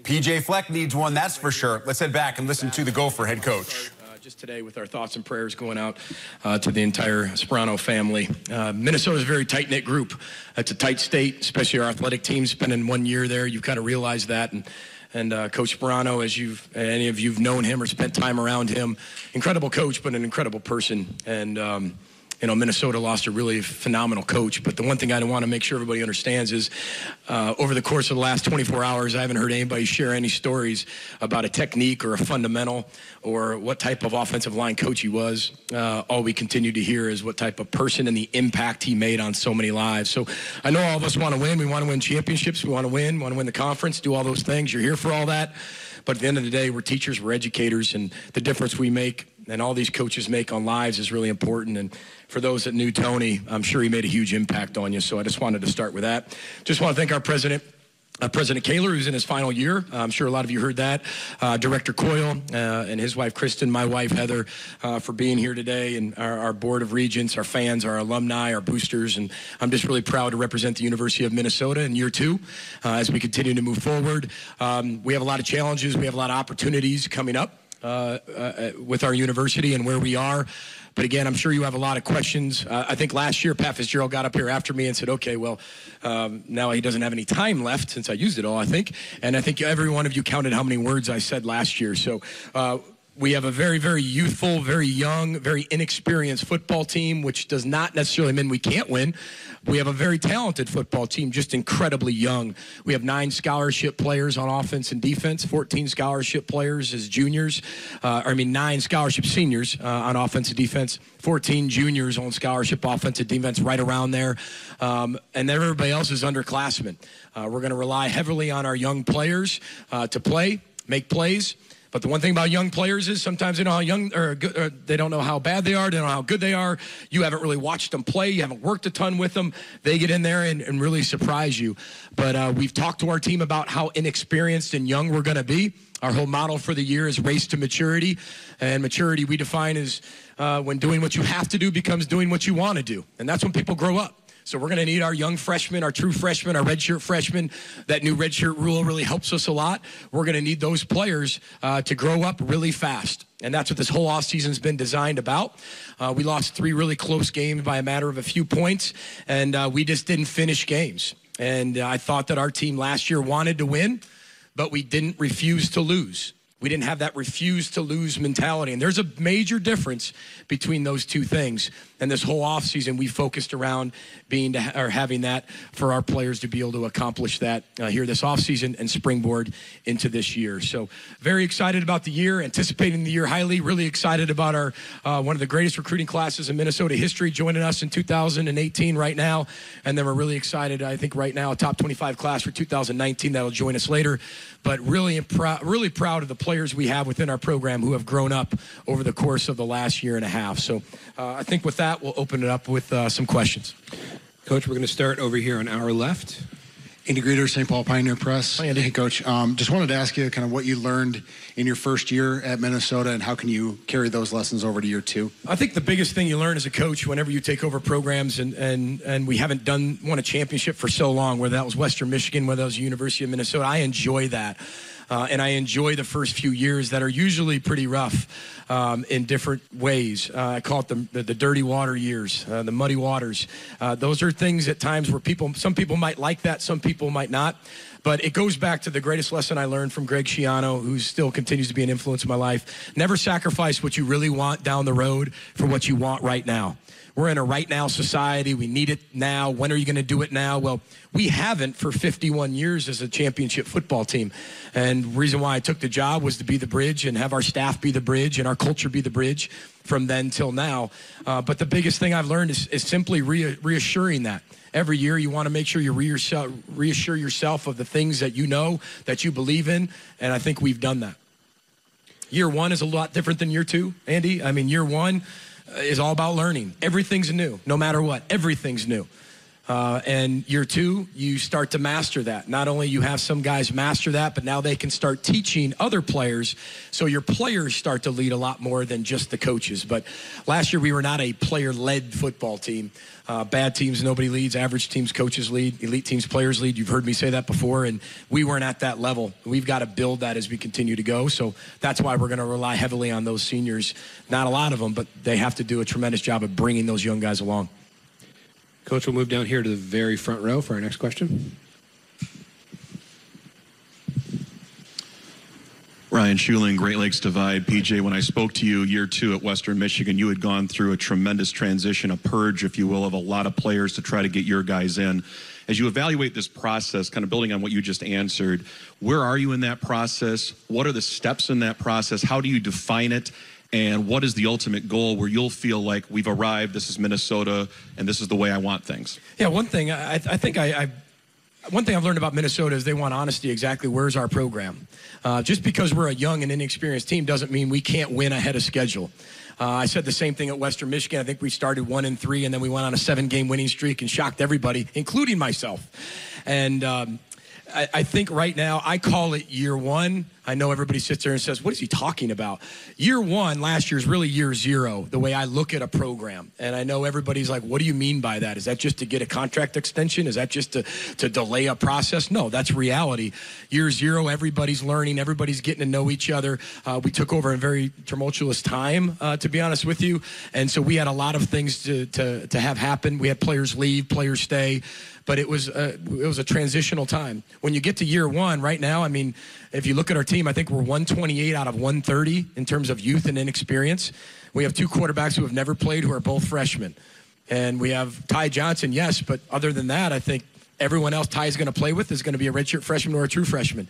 PJ Fleck needs one, that's for sure. Let's head back and listen to the Gopher head coach. Just today with our thoughts and prayers going out to the entire Sperano family. Minnesota's a very tight-knit group. It's a tight state, especially our athletic team spending 1 year there. You've kind of realized that. And Coach Sperano, as any of you've known him or spent time around him, incredible coach, but an incredible person. And Minnesota lost a really phenomenal coach. But the one thing I want to make sure everybody understands is over the course of the last 24 hours, I haven't heard anybody share any stories about a technique or a fundamental or what type of offensive line coach he was. All we continue to hear is what type of person and the impact he made on so many lives. So I know all of us want to win. We want to win championships. We want to win the conference, do all those things. You're here for all that. But at the end of the day, we're teachers, we're educators, and the difference we make and all these coaches make on lives is really important. And for those that knew Tony, I'm sure he made a huge impact on you. So I just wanted to start with that. Just want to thank our president, President Kaler, who's in his final year. I'm sure a lot of you heard that. Director Coyle and his wife, Kristen, my wife, Heather, for being here today, and our board of regents, our fans, our alumni, our boosters. And I'm just really proud to represent the University of Minnesota in year 2 as we continue to move forward. We have a lot of challenges. We have a lot of opportunities coming up with our university and where we are. But again, I'm sure you have a lot of questions. I think last year, Pat Fitzgerald got up here after me and said, okay, well, now he doesn't have any time left since I used it all, I think. And I think every one of you counted how many words I said last year. So we have a very, very youthful, very young, very inexperienced football team, which does not necessarily mean we can't win. We have a very talented football team, just incredibly young. We have 9 scholarship players on offense and defense, 14 scholarship players as juniors. 9 scholarship seniors on offense and defense, 14 juniors on scholarship offense and defense, right around there. And everybody else is underclassmen. We're going to rely heavily on our young players to play, make plays. But the one thing about young players is sometimes they know how young or good, or they don't know how bad they are. They don't know how good they are. You haven't really watched them play. You haven't worked a ton with them. They get in there and really surprise you. But we've talked to our team about how inexperienced and young we're going to be. Our whole model for the year is race to maturity. And maturity we define as when doing what you have to do becomes doing what you want to do. And that's when people grow up. So we're going to need our young freshmen, our true freshmen, our redshirt freshmen. That new redshirt rule really helps us a lot. We're going to need those players to grow up really fast. And that's what this whole offseason's been designed about. We lost 3 really close games by a matter of a few points, and we just didn't finish games. And I thought that our team last year wanted to win, but we didn't refuse to lose. We didn't have that refuse to lose mentality. And there's a major difference between those two things. And this whole offseason, we focused around having that for our players to be able to accomplish that here this offseason and springboard into this year. So very excited about the year, anticipating the year highly, really excited about our one of the greatest recruiting classes in Minnesota history joining us in 2018 right now. And then we're really excited, I think right now, a top 25 class for 2019 that'll join us later. But really proud of the players we have within our program who have grown up over the course of the last year and a half. So I think with that, we'll open it up with some questions. Coach, we're going to start over here on our left. Andy Greeter, St. Paul Pioneer Press. Hi, Andy. Hey, Coach. Just wanted to ask you kind of what you learned in your first year at Minnesota and how can you carry those lessons over to year 2? I think the biggest thing you learn as a coach whenever you take over programs and we haven't won a championship for so long, whether that was Western Michigan, whether that was the University of Minnesota, I enjoy that. And I enjoy the first few years that are usually pretty rough in different ways. I call it the dirty water years, the muddy waters. Those are things at times where some people might like that, some people might not. But it goes back to the greatest lesson I learned from Greg Schiano, who still continues to be an influence in my life. Never sacrifice what you really want down the road for what you want right now. We're in a right now society. We need it now. When are you going to do it now? Well, we haven't for 51 years as a championship football team. And the reason why I took the job was to be the bridge and have our staff be the bridge and our culture be the bridge from then till now. But the biggest thing I've learned is simply reassuring that. Every year you want to make sure you reassure yourself of the things that you know, that you believe in, and I think we've done that. Year 1 is a lot different than year 2, Andy. I mean, year 1 is all about learning. Everything's new, no matter what. Everything's new. And year 2, you start to master that. Not only you have some guys master that, but now they can start teaching other players. So your players start to lead a lot more than just the coaches. But last year we were not a player-led football team. Bad teams, nobody leads. Average teams, coaches lead. Elite teams, players lead. You've heard me say that before, and we weren't at that level. We've got to build that as we continue to go. So that's why we're going to rely heavily on those seniors. Not a lot of them, but they have to do a tremendous job of bringing those young guys along. Coach, we'll move down here to the very front row for our next question. Ryan Schuling, Great Lakes Divide. PJ, when I spoke to you year 2 at Western Michigan, you had gone through a tremendous transition, a purge, if you will, of a lot of players to try to get your guys in. As you evaluate this process, kind of building on what you just answered, where are you in that process? What are the steps in that process? How do you define it? And what is the ultimate goal where you'll feel like we've arrived, this is Minnesota, and this is the way I want things? Yeah, one thing one thing I've learned about Minnesota is they want honesty. Exactly, where's our program? Just because we're a young and inexperienced team doesn't mean we can't win ahead of schedule. I said the same thing at Western Michigan. I think we started 1-3, and then we went on a 7-game winning streak and shocked everybody, including myself. And I think right now, I call it year 1. I know everybody sits there and says, what is he talking about? Year 1 last year is really year 0, the way I look at a program. And I know everybody's like, what do you mean by that? Is that just to get a contract extension? Is that just to delay a process? No, that's reality. Year 0, everybody's learning. Everybody's getting to know each other. We took over a very tumultuous time, to be honest with you. And so we had a lot of things to have happen. We had players leave, players stay. But it was a transitional time. When you get to year 1, right now, I mean, if you look at our team, I think we're 128 out of 130 in terms of youth and inexperience. We have 2 quarterbacks who have never played who are both freshmen. And we have Ty Johnson, yes, but other than that, I think everyone else Ty's going to play with is going to be a redshirt freshman or a true freshman.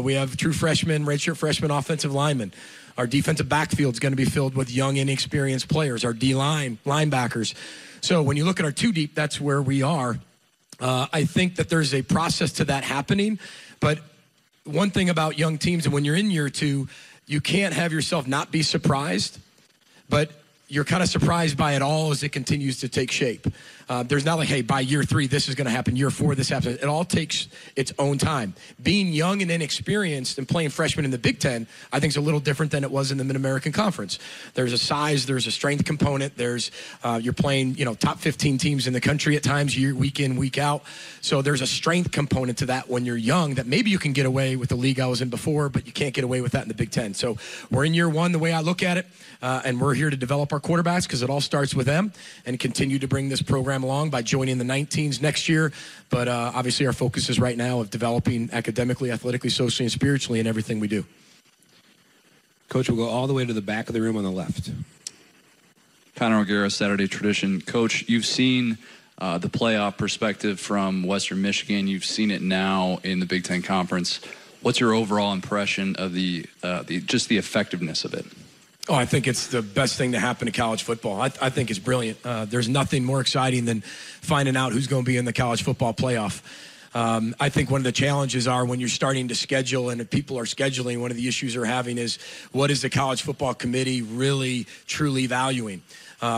We have true freshmen, redshirt freshman offensive linemen. Our defensive backfield is going to be filled with young, inexperienced players, our D-line, linebackers. So when you look at our 2 deep, that's where we are. I think that there's a process to that happening, but one thing about young teams, and when you're in year 2, you can't have yourself not be surprised, but you're kind of surprised by it all as it continues to take shape. There's not like, hey, by year 3, this is going to happen. Year 4, this happens. It all takes its own time. Being young and inexperienced and playing freshman in the Big Ten, I think is a little different than it was in the Mid-American Conference. There's a size, there's a strength component. There's you're playing, top 15 teams in the country at times, week in, week out. So there's a strength component to that when you're young that maybe you can get away with the league I was in before, but you can't get away with that in the Big Ten. So we're in year 1, the way I look at it, and we're here to develop our quarterbacks because it all starts with them and continue to bring this program along by joining the 19s next year. But obviously our focus is right now of developing academically, athletically, socially, and spiritually in everything we do. Coach, we'll go all the way to the back of the room on the left. Connor O'Gara, Saturday Tradition. Coach, you've seen the playoff perspective from Western Michigan. You've seen it now in the Big Ten Conference. What's your overall impression of the effectiveness of it? Oh, I think it's the best thing to happen to college football. I think it's brilliant. There's nothing more exciting than finding out who's going to be in the college football playoff. I think one of the challenges are when you're starting to schedule and if people are scheduling, one of the issues they're having is what is the college football committee really, truly valuing?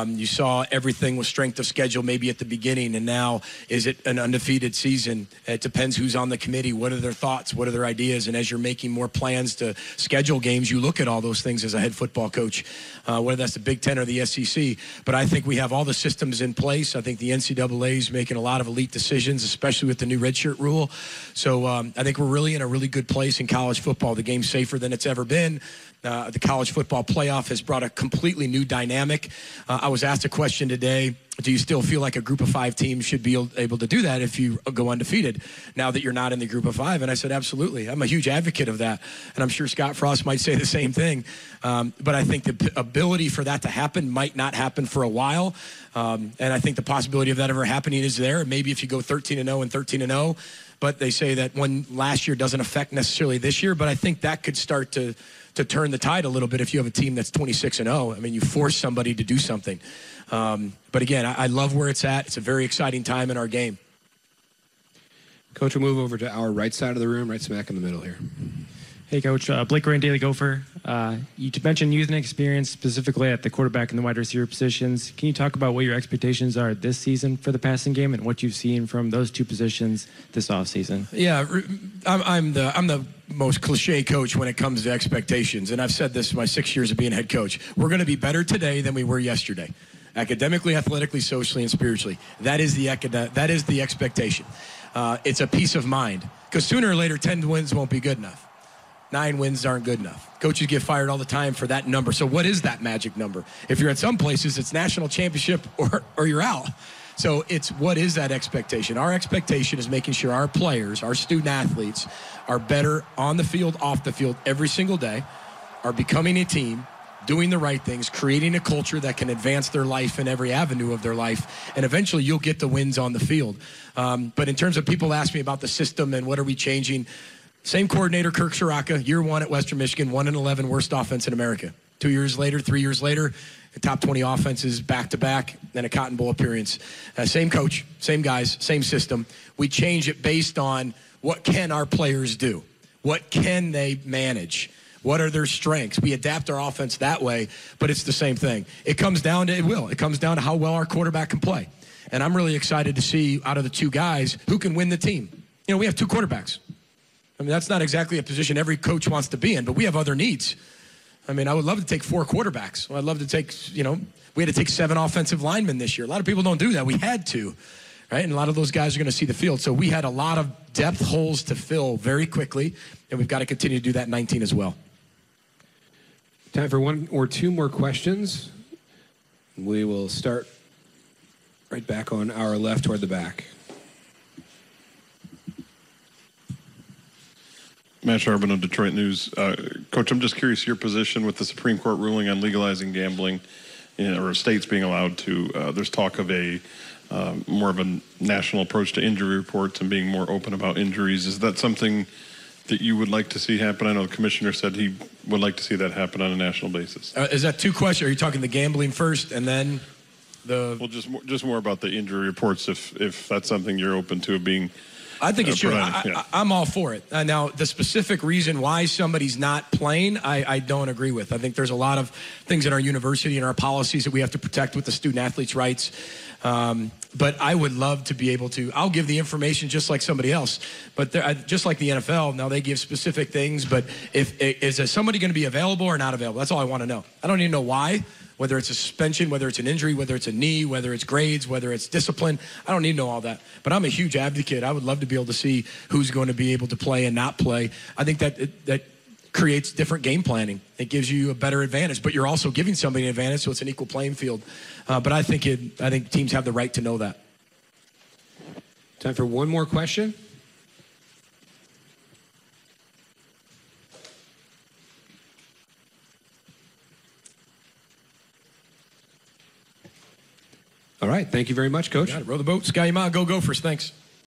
You saw everything with strength of schedule maybe at the beginning, and now is it an undefeated season? It depends who's on the committee. What are their thoughts? What are their ideas? And as you're making more plans to schedule games, you look at all those things as a head football coach, whether that's the Big Ten or the SEC. But I think we have all the systems in place. I think the NCAA is making a lot of elite decisions, especially with the new redshirt rule. So I think we're really in a really good place in college football. The game's safer than it's ever been. The college football playoff has brought a completely new dynamic. I was asked a question today, do you still feel like a group of 5 teams should be able to do that if you go undefeated now that you're not in the group of 5? And I said, absolutely. I'm a huge advocate of that. And I'm sure Scott Frost might say the same thing. But I think the ability for that to happen might not happen for a while. And I think the possibility of that ever happening is there. Maybe if you go 13-0 and 13-0. But they say that one last year doesn't affect necessarily this year. But I think that could start to turn the tide a little bit if you have a team that's 26-0. I mean, you force somebody to do something. But again, I love where it's at. It's a very exciting time in our game. Coach, we'll move over to our right side of the room, right smack in the middle here. Hey, Coach. Blake Rain, Daily Gopher. You mentioned youth and experience, specifically at the quarterback and the wide receiver positions. Can you talk about what your expectations are this season for the passing game and what you've seen from those two positions this offseason? Yeah, I'm the most cliche coach when it comes to expectations, and I've said this my 6 years of being head coach. We're going to be better today than we were yesterday, academically, athletically, socially, and spiritually. That is the expectation. It's a peace of mind, because sooner or later, 10 wins won't be good enough. 9 wins aren't good enough. Coaches get fired all the time for that number. So what is that magic number? If you're at some places, it's national championship or you're out. So it's what is that expectation? Our expectation is making sure our players, our student athletes, are better on the field, off the field every single day, are becoming a team, doing the right things, creating a culture that can advance their life in every avenue of their life, and eventually you'll get the wins on the field. But in terms of people ask me about the system and what are we changing, same coordinator, Kirk Shiraka, year 1 at Western Michigan, 1-11, worst offense in America. 2 years later, 3 years later, the top 20 offenses back-to-back, and a Cotton Bowl appearance. Same coach, same guys, same system. We change it based on what can our players do? What can they manage? What are their strengths? We adapt our offense that way, but it's the same thing. It comes down to how well our quarterback can play. And I'm really excited to see out of the 2 guys who can win the team. You know, we have 2 quarterbacks. I mean, that's not exactly a position every coach wants to be in, but we have other needs. I mean, I would love to take 4 quarterbacks. I'd love to take, we had to take 7 offensive linemen this year. A lot of people don't do that. We had to, right? And a lot of those guys are going to see the field. So we had a lot of depth holes to fill very quickly, and we've got to continue to do that in 19 as well. Time for 1 or 2 more questions. We will start right back on our left toward the back. Matt Charbon of Detroit News. Coach, I'm just curious your position with the Supreme Court ruling on legalizing gambling, or states being allowed to. There's talk of a more of a national approach to injury reports and being more open about injuries. Is that something that you would like to see happen? I know the commissioner said he would like to see that happen on a national basis. Is that 2 questions? Are you talking the gambling first and then the... Well, just more about the injury reports, if that's something you're open to being... I think it should. Yeah. I'm all for it. Now, the specific reason why somebody's not playing, I don't agree with. I think there's a lot of things in our university and our policies that we have to protect with the student-athletes' rights. But I would love to be able to. I'll give the information just like somebody else. But just like the NFL, now they give specific things. But is somebody going to be available or not available? That's all I want to know. I don't even know why. Whether it's a suspension, whether it's an injury, whether it's a knee, whether it's grades, whether it's discipline. I don't need to know all that. But I'm a huge advocate. I would love to be able to see who's going to be able to play and not play. I think that creates different game planning. It gives you a better advantage, but you're also giving somebody an advantage, so it's an equal playing field. But I think teams have the right to know that. Time for 1 more question. All right. Thank you very much, Coach. Row the boat. Sky Yama. Go Gophers. Thanks.